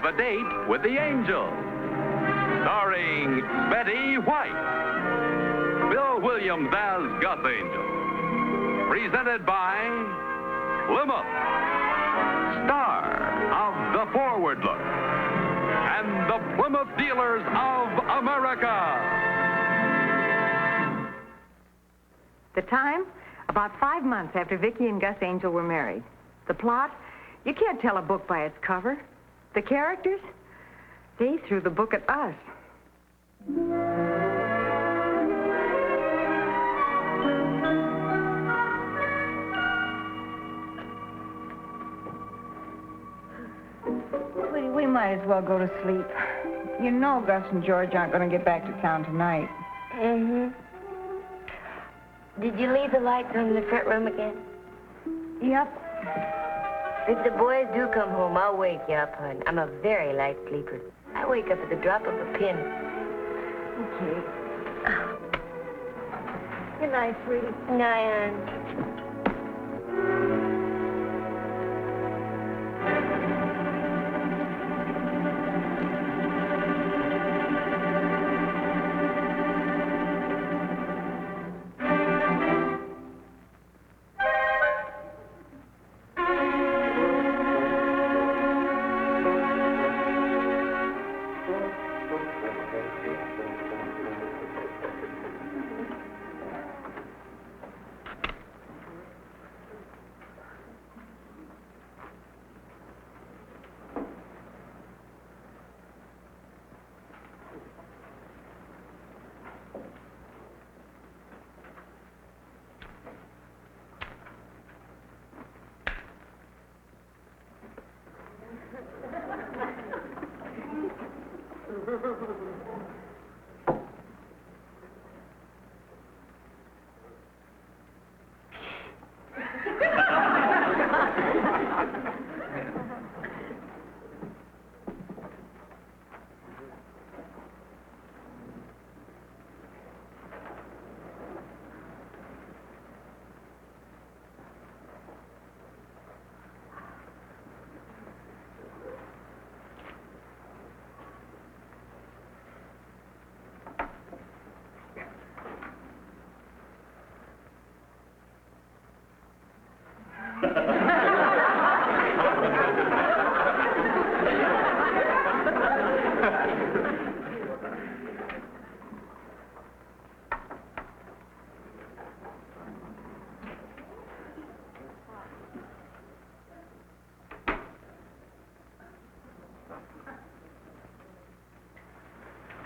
Have a Date with the Angel. Starring Betty White. Bill Williams as Gus Angel. Presented by Plymouth. Star of The Forward Look. And the Plymouth Dealers of America. The time? About 5 months after Vicki and Gus Angel were married. The plot? You can't tell a book by its cover. The characters? They threw the book at us. We might as well go to sleep. You know Gus and George aren't going to get back to town tonight. Mm-hmm. Did you leave the lights on in the front room again? Yep. If the boys do come home, I'll wake you up, hon. I'm a very light sleeper. I wake up at the drop of a pin. Okay. Good night, sweetie. Good night, hon.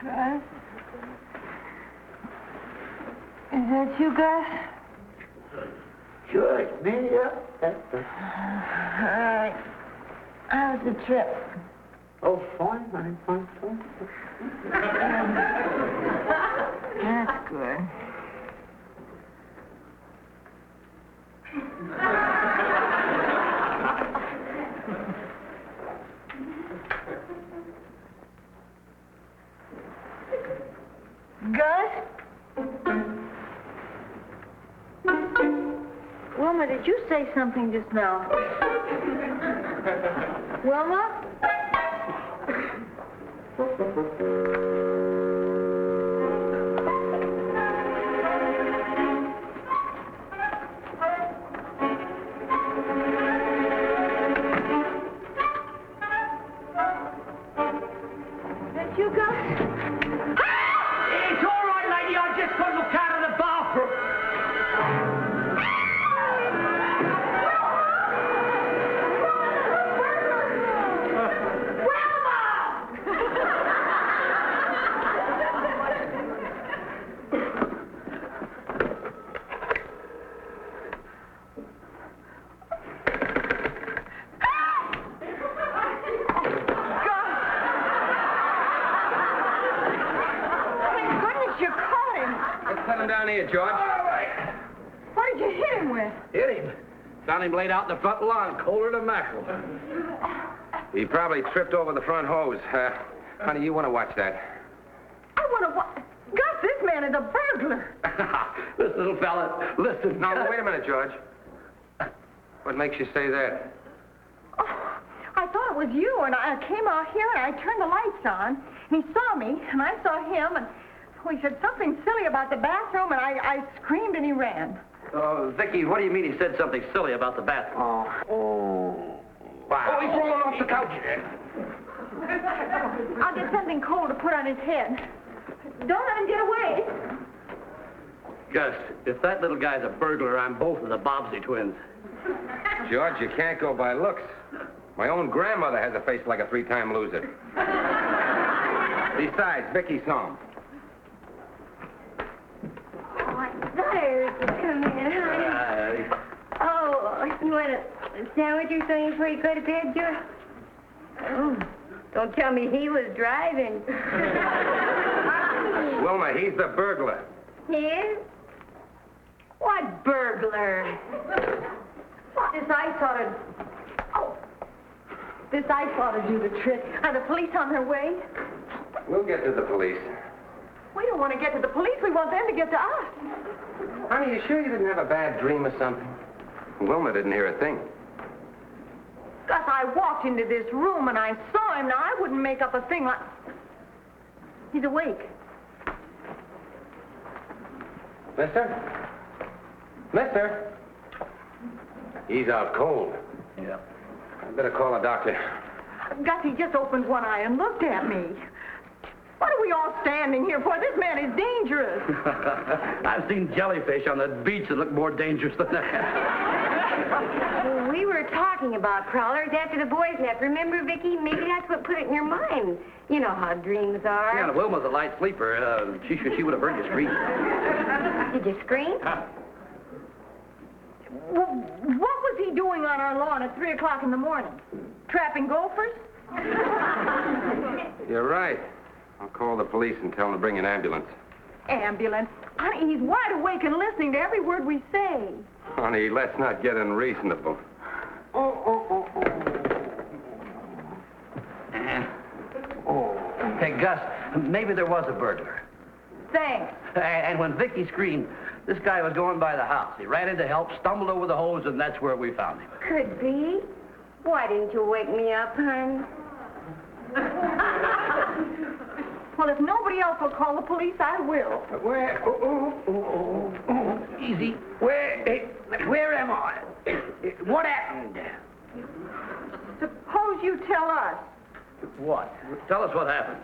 Gus? Is that you, Gus? Sure, it's me, yeah. All right. How's the trip? Oh, fine, honey, fine. That's good. Gus? Wilma, did you say something just now? Wilma? Is that you, Gus? It's all right, lady. I just got looked out of the bathroom. Down here, George. All right. What did you hit him with? Hit him. Found him laid out in the front lawn, colder than mackerel. He probably tripped over the front hose. Honey, you want to watch that? I want to watch. Gus, this man is a burglar. Listen, little fella, listen. No, wait a minute, George. What makes you say that? Oh, I I thought it was you, and I came out here, and I turned the lights on, and he saw me, and I saw him, and he said something silly about the bathroom, and I screamed, and he ran. Vicki, what do you mean he said something silly about the bathroom? Wow. Oh, he's rolling off the couch. I'll get something cold to put on his head. Don't let him get away. Gus, if that little guy's a burglar, I'm both of the Bobbsey twins. George, you can't go by looks. My own grandmother has a face like a three-time loser. Besides, Vicki saw him. Oh, I thought I heard you come in, honey. Oh, you want a sandwich or something before you go to bed, George? Oh, don't tell me he was driving. Wilma, he's the burglar. He is? What burglar? This ice ought to... Oh. This ice ought to do the trick. Are the police on their way? We'll get to the police. We don't want to get to the police. We want them to get to us. Honey, you sure you didn't have a bad dream or something? Wilma didn't hear a thing. Gus, I walked into this room and I saw him. Now, I wouldn't make up a thing like... He's awake. Mister? Mister? He's out cold. Yeah. I'd better call a doctor. Gus, he just opened one eye and looked at me. What are we all standing here for? This man is dangerous. I've seen jellyfish on the beach that look more dangerous than that. Well, we were talking about prowlers after the boys left. Remember, Vicki? Maybe that's what put it in your mind. You know how dreams are. Yeah, Wilma's a light sleeper. She would have heard you scream. Did you scream? Well, what was he doing on our lawn at 3 o'clock in the morning? Trapping gophers? You're right. I'll call the police and tell them to bring an ambulance. Ambulance? Honey, he's wide awake and listening to every word we say. Honey, let's not get unreasonable. Hey, Gus, maybe there was a burglar. Thanks. And when Vicki screamed, this guy was going by the house. He ran in to help, stumbled over the hose, and that's where we found him. Could be. Why didn't you wake me up, hon? Well, if nobody else will call the police, I will. Where? Easy. Where am I? What happened? Suppose you tell us. What? Tell us what happened.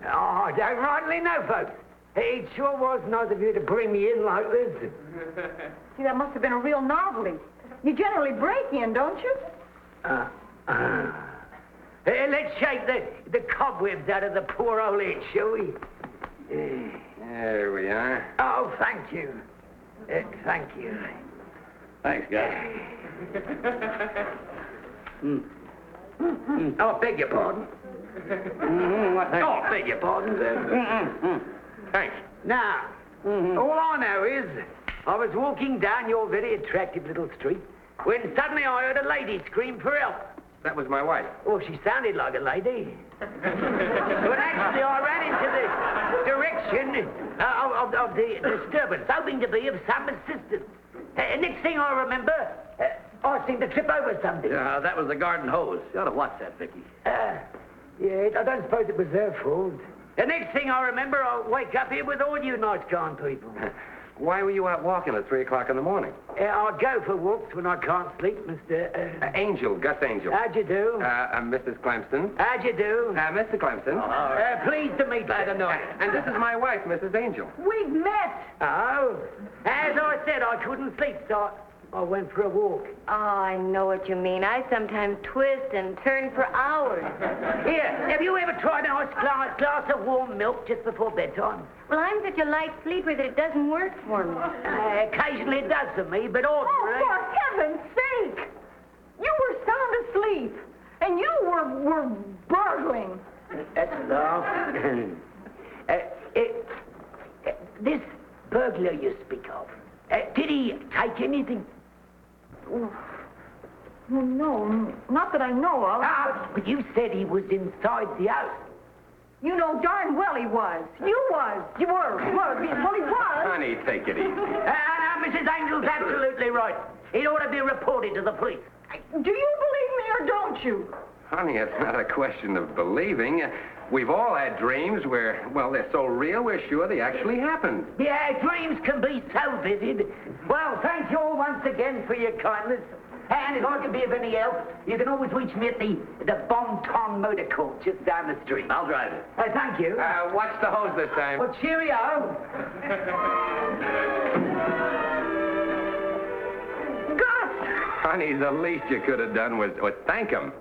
Oh, I don't rightly know, folks. It sure was nice of you to bring me in like this. See, that must have been a real novelty. You generally break in, don't you? Let's shake the cobwebs out of the poor old head, shall we? There we are. Oh, thank you. Thank you. Thanks, Gus. Oh, beg your pardon. Oh, beg your pardon. Thanks. Now, all I know is I was walking down your very attractive little street when suddenly I heard a lady scream for help. That was my wife. Oh, she sounded like a lady. But actually, I ran into the direction of the disturbance, hoping to be of some assistance. Next thing I remember, I seemed to trip over something. Yeah, that was the garden hose. You ought to watch that, Vicki. Yeah, I don't suppose it was their fault. The next thing I remember, I wake up here with all you nice kind people. Why were you out walking at 3 o'clock in the morning? I go for walks when I can't sleep, Mr. Angel, Gus Angel. How'd you do? I'm Mrs. Clemson. How'd you do? Mr. Clemson. Pleased to meet you tonight. And this is my wife, Mrs. Angel. We've met. Oh, as I said, I couldn't sleep, so I went for a walk. Oh, I know what you mean. I sometimes twist and turn for hours. Here, have you ever tried a nice glass of warm milk just before bedtime? Well, I'm such a light sleeper that it doesn't work for me. Occasionally it does for me, but Oh, ordinarily... for heaven's sake! You were sound asleep, and you were burgling. That's enough. This burglar you speak of, did he take anything? Well, no, not that I know of. But you said he was inside the house. You know darn well he was. You was. You were. Well, he was. Honey, take it easy. Now, Mrs. Angel's absolutely right. It ought to be reported to the police. Do you believe me or don't you? Honey, it's not a question of believing. We've all had dreams where, well, they're so real, we're sure they actually happened. Yeah, dreams can be so vivid. Well, thank you all once again for your kindness. And if I can be of any help, you can always reach me at the Bon Ton Motor Court just down the street. I'll drive it. Thank you. Watch the hose this time. Well, cheerio. Gus! Honey, the least you could have done was thank him.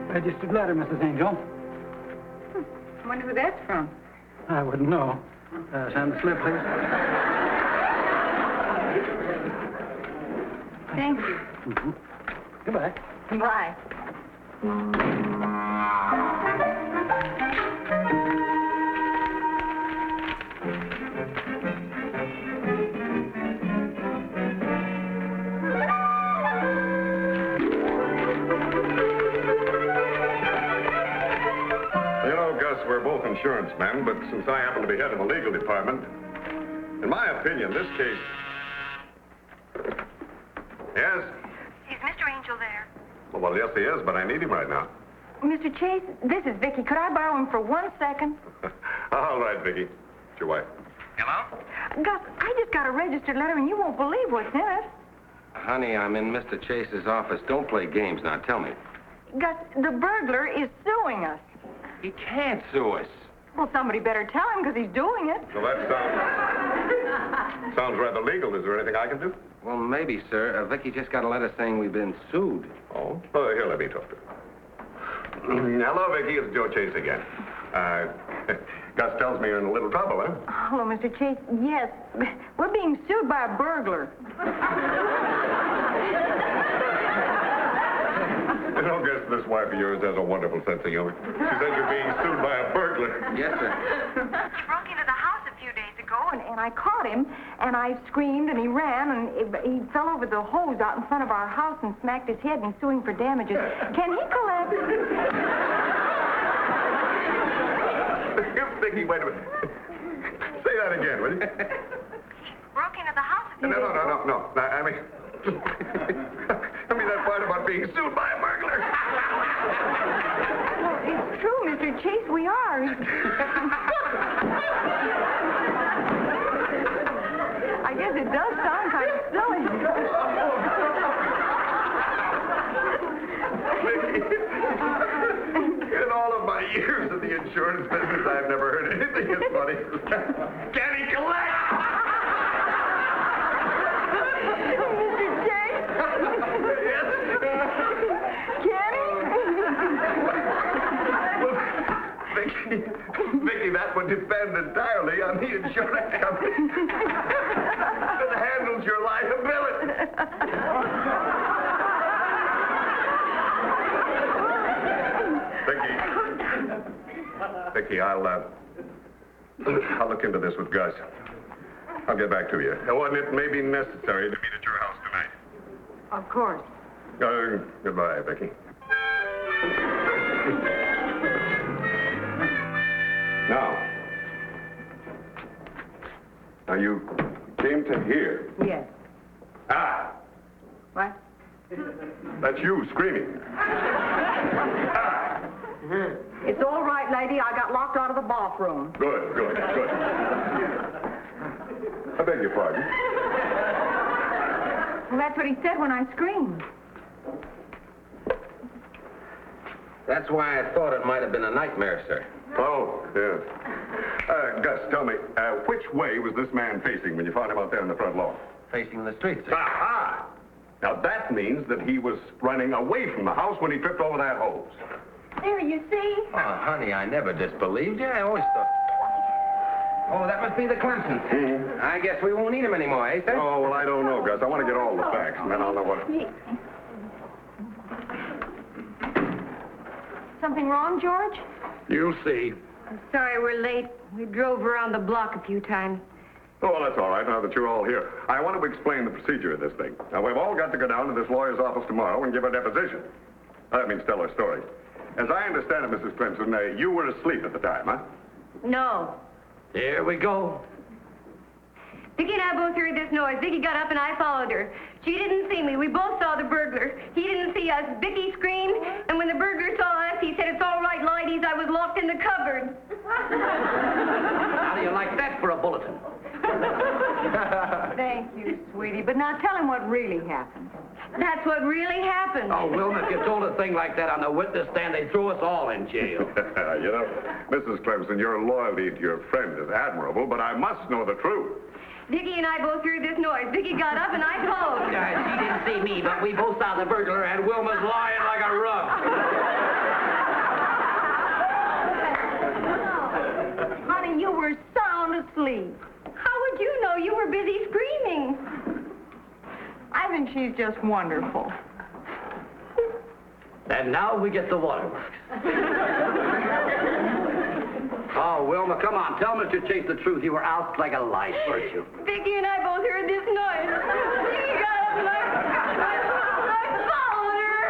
Registered letter, Mrs. Angel. I wonder who that's from. I wouldn't know. Sign the slip, please. Thank you. Mm-hmm. Goodbye. Bye. We're both insurance men, but since I happen to be head of the legal department, in my opinion, this case... Yes? Is Mr. Angel there? Well, yes, he is, but I need him right now. Mr. Chase, this is Vicki. Could I borrow him for 1 second? All right, Vicki. It's your wife. Hello? Gus, I just got a registered letter, and you won't believe what's in it. Honey, I'm in Mr. Chase's office. Don't play games now. Tell me. Gus, the burglar is suing us. He can't sue us. Well, somebody better tell him, because he's doing it. So that sounds rather legal. Is there anything I can do? Well, maybe, sir. Vicki just got a letter saying we've been sued. Oh? Here, let me talk to her. Hello, Vicki. It's Joe Chase again. Gus tells me you're in a little trouble, huh? Hello, Mr. Chase. Yes, we're being sued by a burglar. You know, Gus, this wife of yours has a wonderful sense of humor. She says you're being sued by a burglar. Yes, sir. He broke into the house a few days ago, and I caught him, and I screamed, and he ran, and he fell over the hose out in front of our house and smacked his head, and he's suing for damages. Can he collect? Vicki, wait a minute. Say that again, will you? He broke into the house a few days ago. No. I mean that part about being sued by a burglar. Well, it's true, Mr. Chase, we are. I guess it does sound kind of silly. In all of my years in the insurance business, I've never heard anything as funny. Can he collect? Mr. Chase? Yes. Can he? Vicki, that would depend entirely on the insurance company that handles your liability. Vicki, I'll look into this with Gus. I'll get back to you. Oh, and it may be necessary to meet at your house tonight. Of course. Goodbye, Vicki. Now, you came to here. Yes. Ah, What? that's you screaming. It's all right, lady. I got locked out of the bathroom. Good. I beg your pardon. Well, that's what he said when I screamed. That's why I thought it might have been a nightmare, sir. Oh, yes. Gus, tell me, which way was this man facing when you found him out there on the front lawn? Facing the street, sir. Aha! Now, that means that he was running away from the house when he tripped over that hose. There, you see? Oh, honey, I never disbelieved you. I always thought... Oh, that must be the Clemson. Mm-hmm. I guess we won't need him anymore, eh, sir? Oh, well, I don't know, Gus. I want to get all the facts, and then I'll know what... Something wrong, George? You'll see. I'm sorry we're late. We drove around the block a few times. Oh, well, that's all right, now that you're all here. I want to explain the procedure of this thing. Now, we've all got to go down to this lawyer's office tomorrow and give a deposition. That means tell our story. As I understand it, Mrs. Clemson, you were asleep at the time, huh? No. Here we go. Vicki and I both heard this noise. Vicki got up and I followed her. She didn't see me. We both saw the burglar. He didn't see us. Vicki screamed, and when the burglar saw us, he said, "It's all right, ladies. I was locked in the cupboard." How do you like that for a bulletin? Thank you, sweetie. But now tell him what really happened. That's what really happened. Oh, Wilma, if you told a thing like that on the witness stand, they'd throw us all in jail. You know, Mrs. Clemson, your loyalty to your friend is admirable, but I must know the truth. Vicki and I both heard this noise. Vicki got up and I followed her. She didn't see me, but we both saw the burglar, and Wilma's lying like a rug. Honey, you were sound asleep. How would you know? You were busy screaming. I think she's just wonderful. And now we get the waterworks. Oh, Wilma, come on. Tell Mr. Chase the truth. You were out like a light, weren't you? Vicki and I both heard this noise. Vicki got up and I followed her.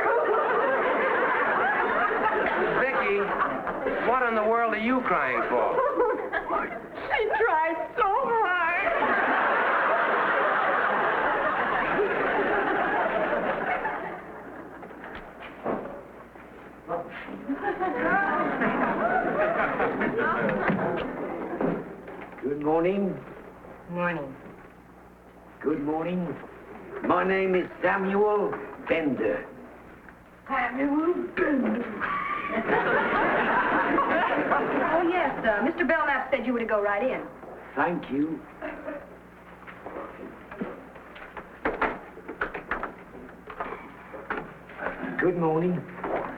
Vicki, what in the world are you crying for? She tried so hard. Good morning. Morning. Good morning. My name is Samuel Bender. Samuel Bender. Oh, yes, Mr. Belknap said you were to go right in. Thank you. Good morning.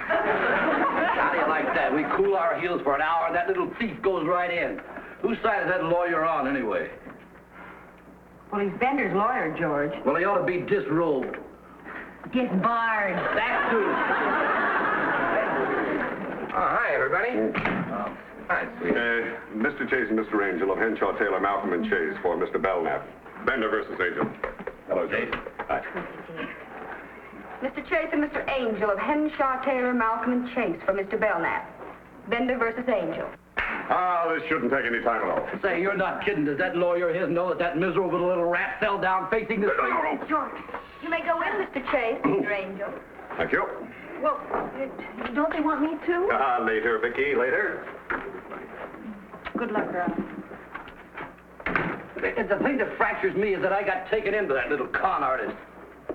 How do you like that? We cool our heels for an hour, and that little thief goes right in. Whose side is that lawyer on, anyway? Well, he's Bender's lawyer, George. Well, he ought to be disrobed. Disbarred. That too. Oh, hi, everybody. Hi, sweetie. Mr. Chase and Mr. Angel of Henshaw, Taylor, Malcolm, and Chase for Mr. Belknap. Bender versus Angel. Hello, Chase. Hi. Mr. Chase and Mr. Angel of Henshaw, Taylor, Malcolm, and Chase for Mr. Belknap. Bender versus Angel. Ah, this shouldn't take any time at all. Say, you're not kidding. Does that lawyer of his know that miserable little rat fell down facing the street? George, you may go in, Mr. Chase, Mr. Angel. Thank you. Well, don't they want me to? Later, Vicki, later. Good luck, girl. The thing that fractures me is that I got taken into that little con artist.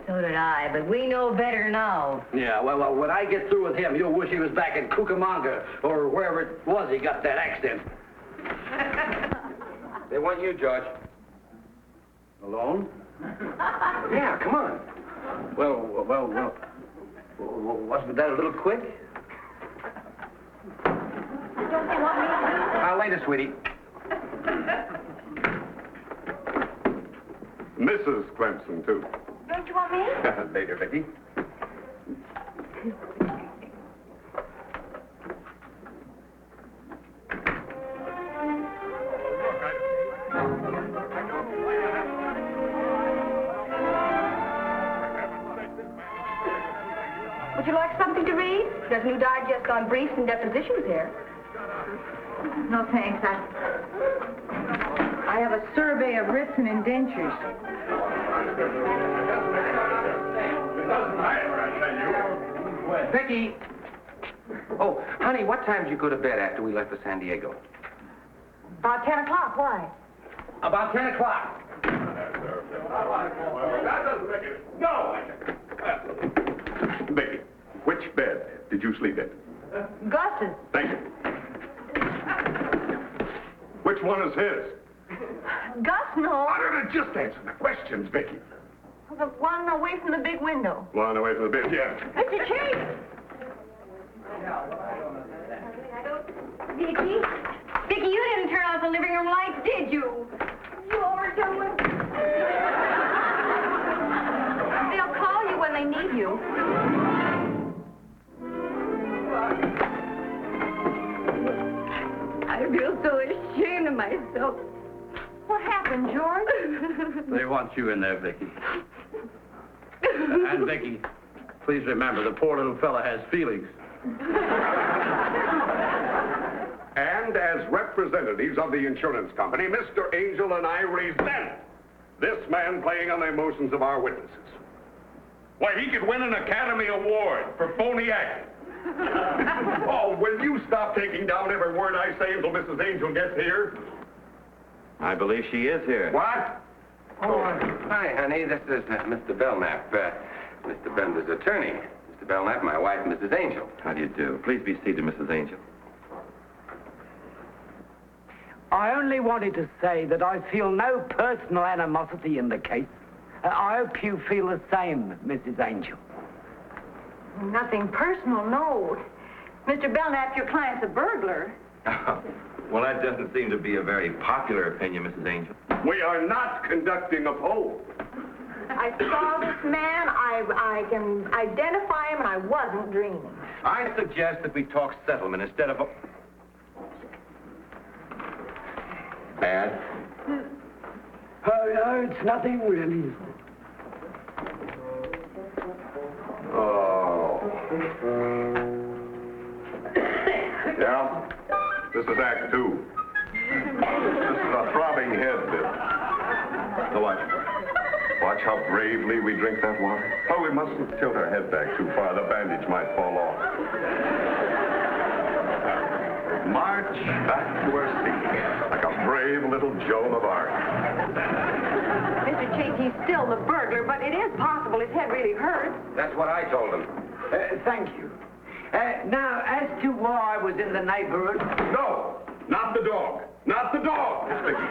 So did I, but we know better now. Yeah, well, when I get through with him, you'll wish he was back in Cucamonga or wherever it was he got that accent. They want you, George. Alone? Yeah, come on. Well, wasn't that a little quick? Don't they want me to? Later, sweetie. Mrs. Clemson, too. Don't you want me? Later, Vicki. Would you like something to read? There's a new digest on briefs and depositions here. No, thanks. I have a survey of writs and indentures. Vicki! Oh, honey, what time did you go to bed after we left for San Diego? About 10 o'clock. Why? About 10 o'clock. Vicki, which bed did you sleep in? Gus's. Thank you. Which one is his? Gus, no. Just answer the questions, Vicki. The one away from the big window. One away from the bed, yeah. Mr. Chase! Vicki? Vicki, you didn't turn off the living room lights, did you? You overdone it. They'll call you when they need you. I feel so ashamed of myself. What happened, George? They want you in there, Vicki. And, Vicki, please remember, the poor little fella has feelings. And as representatives of the insurance company, Mr. Angel and I resent This man playing on the emotions of our witnesses. Why, he could win an Academy Award for phony acting. Oh, will you stop taking down every word I say until Mrs. Angel gets here? I believe she is here. What? Oh, hi, honey. This is Mr. Belknap, Mr. Bender's attorney. Mr. Belknap, my wife, Mrs. Angel. How do you do? Please be seated, Mrs. Angel. I only wanted to say that I feel no personal animosity in the case. I hope you feel the same, Mrs. Angel. Nothing personal, no. Mr. Belknap, your client's a burglar. Well, that doesn't seem to be a very popular opinion, Mrs. Angel. We are not conducting a poll. I saw this man, I can identify him, and I wasn't dreaming. I suggest that we talk settlement instead of... Bad? Oh, no, it's nothing really. Oh. Yeah? This is Act 2. This is a throbbing head bit. Now watch. Watch how bravely we drink that water. Oh, we mustn't tilt our head back too far. The bandage might fall off. March back to our seat like a brave little Joan of Arc. Mr. Chase, he's still the burglar, but it is possible his head really hurts. That's what I told him. Thank you. Now, as to why I was in the neighborhood... No, not the dog. Not the dog. Vicky.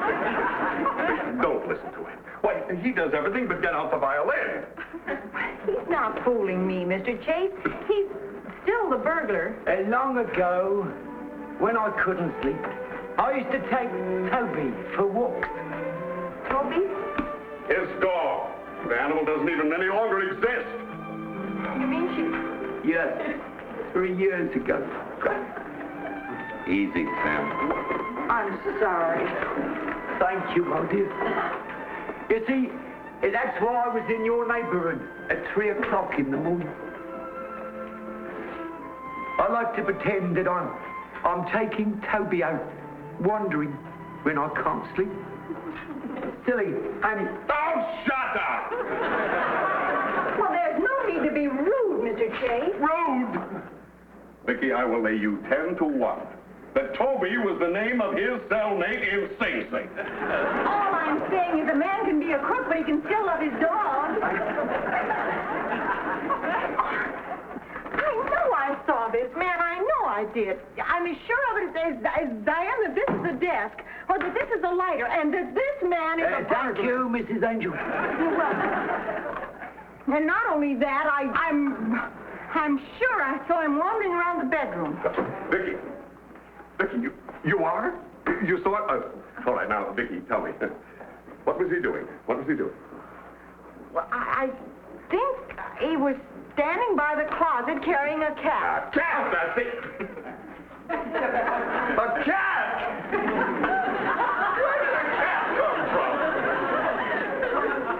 Don't listen to him. Why, he does everything but get out the violin. He's not fooling me, Mr. Chase. He's still the burglar. long ago, when I couldn't sleep, I used to take Toby for walks. Toby? His dog. The animal doesn't even any longer exist. You mean she... Yes, 3 years ago. Easy, Sam. I'm sorry. Thank you, my dear. You see, that's why I was in your neighborhood at 3 o'clock in the morning. I like to pretend that I'm taking Toby out wandering when I can't sleep. Silly, honey. Oh, shut up! Well, there's no need to be rude, Mr. Chase. Rude! Vicky, I will lay you 10 to 1 that Toby was the name of his cellmate in Sing Sing. All I'm saying is a man can be a crook, but he can still love his dog. I know I saw this man. I know I did. I'm as sure of it as I am that this is a desk, or that this is a lighter, and that this man is a Thank burglar. you, Mrs. Angel. Well, and not only that, I'm sure I saw him wandering around the bedroom. Vicky, you are? You saw it? All right, now, Vicky, tell me. What was he doing? What was he doing? Well, I think he was standing by the closet carrying a cat. A cat, that's it. A cat! Where did a cat come from?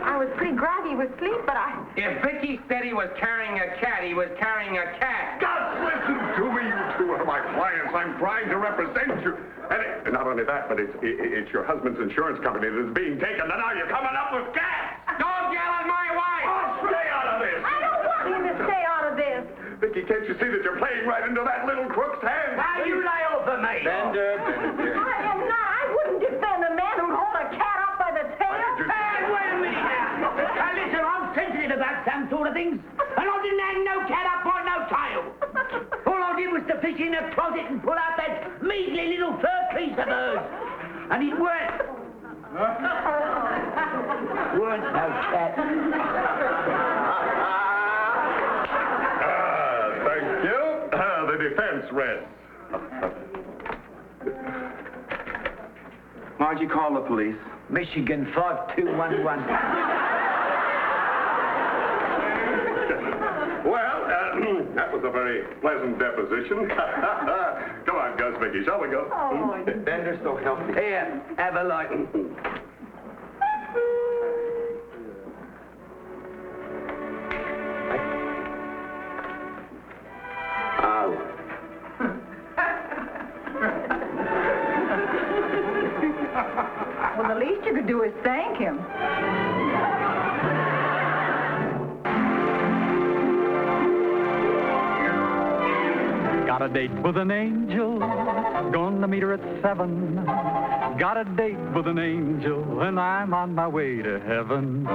I was pretty glad he was asleep, but If Vicky said he was carrying a cat, he was carrying a cat. Just listen to me, you two are my clients. I'm trying to represent you. And not only that, but it's your husband's insurance company that is being taken, and now you're coming up with cats! Don't yell at my wife! Oh, stay out of this! I don't want him to stay out of this. Vicky, can't you see that you're playing right into that little crook's hand? Now you lay off of me. Bender. I am not. I wouldn't defend a man who'd hold a cat up by the tail. Hey, wait a minute now. Listen, I'm sensitive about some sort of things, and I didn't hang no cat up by no tail. All I did was to fish in the closet and pull out that measly little fur piece of hers. And it weren't no cat. Thank you. The defense rests. Why'd you call the police? Michigan 5211. Well, that was a very pleasant deposition. Come on, Gus, Vicky, shall we go? Oh, Bender's so healthy. Here, have a light. Oh. well, the least you could do is thank him. date with an angel, gonna meet her at 7. Got a date with an angel, and I'm on my way to heaven.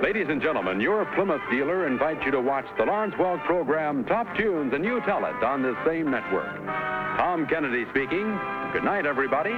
Ladies and gentlemen, your Plymouth dealer invites you to watch the Lawrence Welk program Top Tunes, and you tell it on this same network. Tom Kennedy speaking. Good night, everybody.